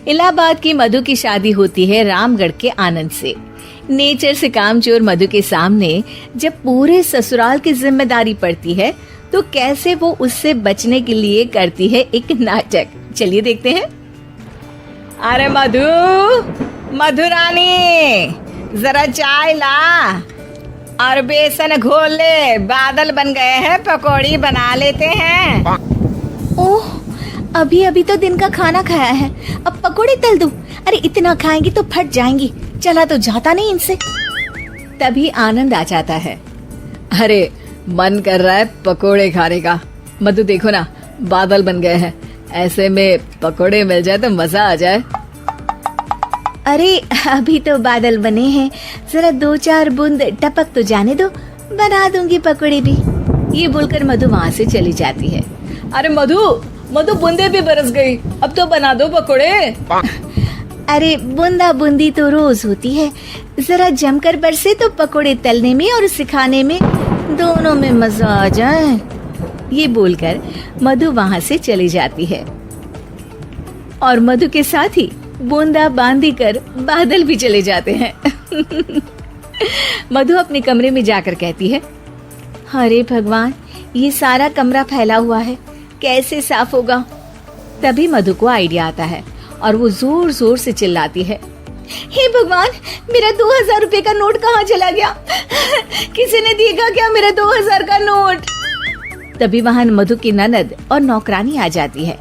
इलाहाबाद की मधु की शादी होती है रामगढ़ के आनंद से। नेचर से कामचोर मधु के सामने जब पूरे ससुराल की जिम्मेदारी पड़ती है तो कैसे वो उससे बचने के लिए करती है एक नाटक। चलिए देखते हैं। अरे मधुरानी, जरा चाय ला और बेसन घोल ले, बादल बन गए हैं, पकौड़ी बना लेते हैं। ओह, अभी तो दिन का खाना खाया है, अब पकौड़े तल दूं? अरे इतना खाएंगी तो फट जाएंगी, चला तो जाता नहीं इनसे। तभी आनंद आ जाता है। अरे मन कर रहा है पकोड़े खाने का। मधु देखो ना, बादल बन गए हैं, ऐसे में पकोड़े मिल जाए तो मजा आ जाए। अरे अभी तो बादल बने हैं, जरा 2-4 बूंद टपक तो जाने दो, बना दूंगी पकोड़े भी। ये बोलकर मधु वहाँ से चली जाती है। अरे मधु बूंदे भी बरस गई, अब तो बना दो पकोड़े। अरे बूंदा बूंदी तो रोज होती है, जरा जमकर बरसे तो पकोड़े तलने में और सिखाने में दोनों में मजा आ जाए। ये बोलकर मधु वहाँ से चली जाती है और मधु के साथ ही बूंदा बांदी कर बादल भी चले जाते हैं। मधु अपने कमरे में जाकर कहती है, अरे भगवान, ये सारा कमरा फैला हुआ है, कैसे साफ होगा? तभी मधु को आइडिया आता है और वो जोर जोर से चिल्लाती है, हे भगवान, मेरा 2000 रुपए का नोट कहाँ चला गया? किसी ने देखा क्या मेरा 2000 का नोट? तभी वहाँ मधु की ननद और नौकरानी आ जाती है।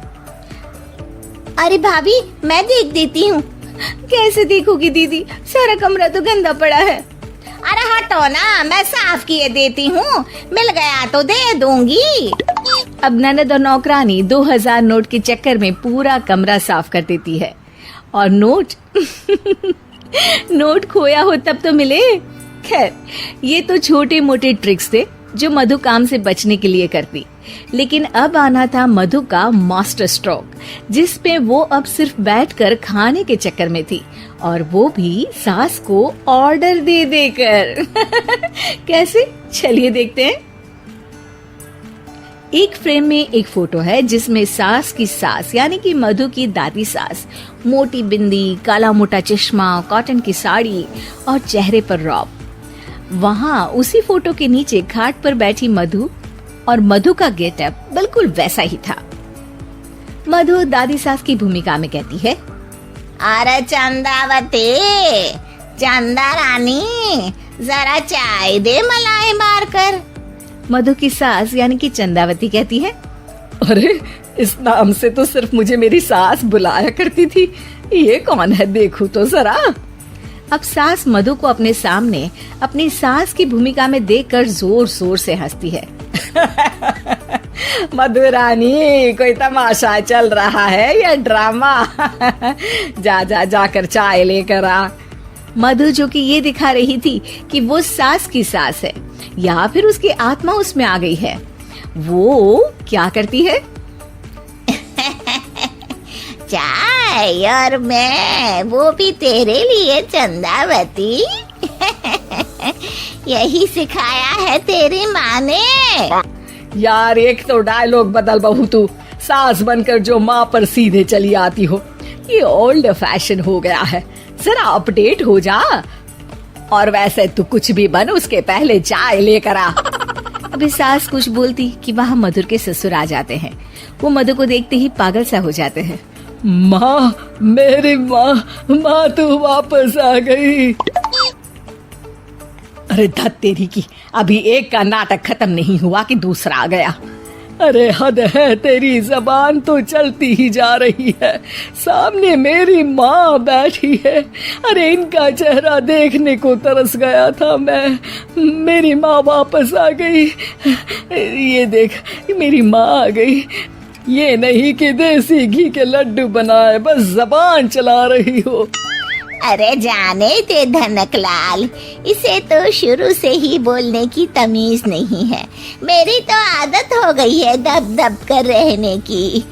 अरे भाभी, मैं देख देती हूँ। कैसे देखोगी दीदी, सारा कमरा तो गंदा पड़ा है। अरे हटो ना, मैं साफ किए देती हूँ, मिल गया तो दे दूंगी। अब ननद और नौकरानी 2000 नोट के चक्कर में पूरा कमरा साफ कर देती है और नोट नोट खोया हो तब तो मिले। खैर, ये तो छोटे मोटे ट्रिक्स थे जो मधु काम से बचने के लिए करती, लेकिन अब आना था मधु का मास्टर स्ट्रोक, जिस पे वो अब सिर्फ बैठकर खाने के चक्कर में थी, और वो भी सास को ऑर्डर दे देकर। कैसे, चलिए देखते हैं। एक फ्रेम में एक फोटो है जिसमें सास की सास यानी कि मधु की दादी सास, मोटी बिंदी, काला मोटा चश्मा, कॉटन की साड़ी और चेहरे पर रौब। वहाँ उसी फोटो के नीचे खाट पर बैठी मधु, और मधु का गेटअप बिल्कुल वैसा ही था। मधु दादी सास की भूमिका में कहती है, अरे चंदावती, चंदा रानी, जरा चाय दे मलाई मार कर। मधु की सास यानी कि चंदावती कहती है, अरे इस नाम से तो सिर्फ मुझे मेरी सास बुलाया करती थी, ये कौन है देखो तो जरा। अब सास मधु को अपने सामने अपनी सास की भूमिका में देखकर जोर जोर से हंसती है। मधुरानी, कोई तमाशा चल रहा है या ड्रामा? जाकर चाय लेकर आ। मधु जो कि ये दिखा रही थी कि वो सास की सास है या फिर उसकी आत्मा उसमें आ गई है, वो क्या करती है? चाय और मैं, वो भी तेरे लिए चंदावती। यही सिखाया है तेरी माँ ने। यार, एक तो डायलॉग बदल बहू, तू सास बनकर जो माँ पर सीधे चली आती हो, ये ओल्ड फैशन हो गया है, जरा अपडेट हो जा। और वैसे तू कुछ भी बन, उसके पहले चाय लेकर आ। अभी सास कुछ बोलती कि वहाँ मधुर के ससुर आ जाते हैं। वो मधु को देखते ही पागल सा हो जाते हैं। माँ, मेरी माँ तू वापस आ गई। अरे धत तेरी की, अभी एक का नाटक खत्म नहीं हुआ कि दूसरा आ गया। अरे हद है, तेरी जबान तो चलती ही जा रही है, सामने मेरी माँ बैठी है। अरे इनका चेहरा देखने को तरस गया था मैं। मेरी माँ वापस आ गई, ये देख मेरी माँ आ गई। ये नहीं कि देसी घी के लड्डू बनाए, बस जबान चला रही हो। अरे जाने दे धनकलाल, इसे तो शुरू से ही बोलने की तमीज नहीं है। मेरी तो आदत हो गई है दब दब कर रहने की।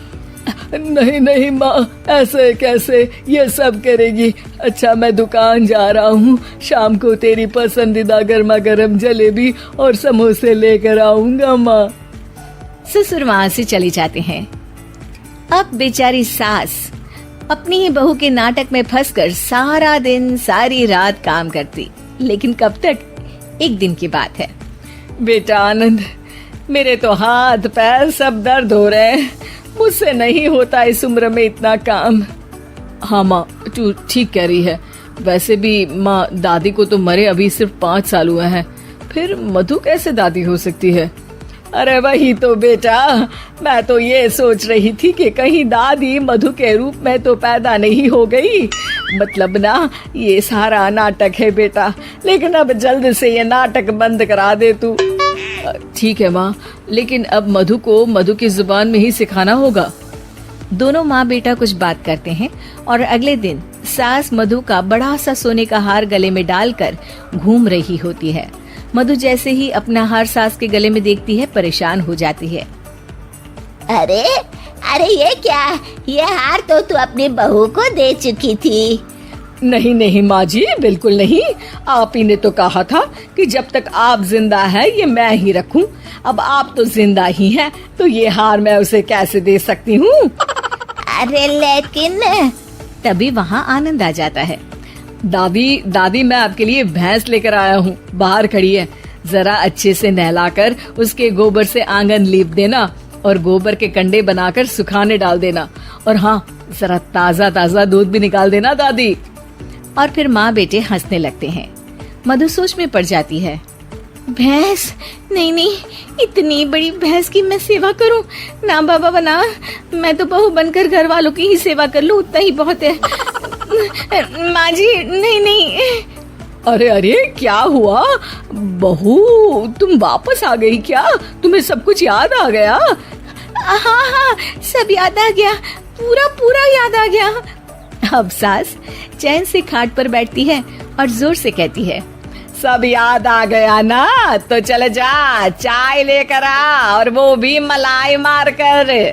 नहीं माँ, ऐसे कैसे, ये सब करेगी। अच्छा, मैं दुकान जा रहा हूँ, शाम को तेरी पसंदीदा गर्मा गर्म जलेबी और समोसे लेकर आऊंगा माँ। ससुर वहाँ से चले जाते हैं। अब बेचारी सास अपनी ही बहू के नाटक में फंसकर सारा दिन सारी रात काम करती। लेकिन कब तक? एक दिन की बात है। बेटा आनंद, मेरे तो हाथ पैर सब दर्द हो रहे हैं, मुझसे नहीं होता इस उम्र में इतना काम। हाँ माँ, तू ठीक कह रही है। वैसे भी माँ, दादी को तो मरे अभी सिर्फ 5 साल हुए हैं, फिर मधु कैसे दादी हो सकती है? अरे वही तो बेटा, मैं तो ये सोच रही थी कि कहीं दादी मधु के रूप में तो पैदा नहीं हो गई। मतलब ना, ये सारा नाटक है बेटा, लेकिन अब जल्द से ये नाटक बंद करा दे तू। ठीक है माँ, लेकिन अब मधु को मधु की जुबान में ही सिखाना होगा। दोनों माँ बेटा कुछ बात करते हैं और अगले दिन सास मधु का बड़ा सा सोने का हार गले में डालकर घूम रही होती है। मधु जैसे ही अपना हार सास के गले में देखती है, परेशान हो जाती है। अरे अरे ये क्या? ये हार तो तू अपनी बहू को दे चुकी थी। नहीं नहीं माँ जी, बिल्कुल नहीं। आप ही ने तो कहा था कि जब तक आप जिंदा है ये मैं ही रखूं। अब आप तो जिंदा ही हैं, तो ये हार मैं उसे कैसे दे सकती हूँ? अरे लेकिन तभी वहाँ आनंद आ जाता है। दादी दादी, मैं आपके लिए भैंस लेकर आया हूँ, बाहर खड़ी है। जरा अच्छे से नहलाकर उसके गोबर से आंगन लीप देना और गोबर के कंडे बनाकर सुखाने डाल देना। और हाँ, जरा ताजा ताजा दूध भी निकाल देना दादी। और फिर माँ बेटे हंसने लगते हैं। मधु सोच में पड़ जाती है। भैंस? नहीं नहीं, इतनी बड़ी भैंस की मैं सेवा करूं? ना बाबा बना, मैं तो बहू बनकर घर वालों की ही सेवा कर लूं, उतना ही बहुत है। माँ जी, नहीं नहीं। अरे अरे, क्या हुआ बहू, तुम वापस आ गई क्या? तुम्हें सब कुछ याद आ गया? हाँ हाँ, सब याद आ गया, पूरा पूरा याद आ गया। अब सास चैन से खाट पर बैठती है और जोर से कहती है, सब याद आ गया ना? तो चले जा, चाय लेकर आ, और वो भी मलाई मार कर।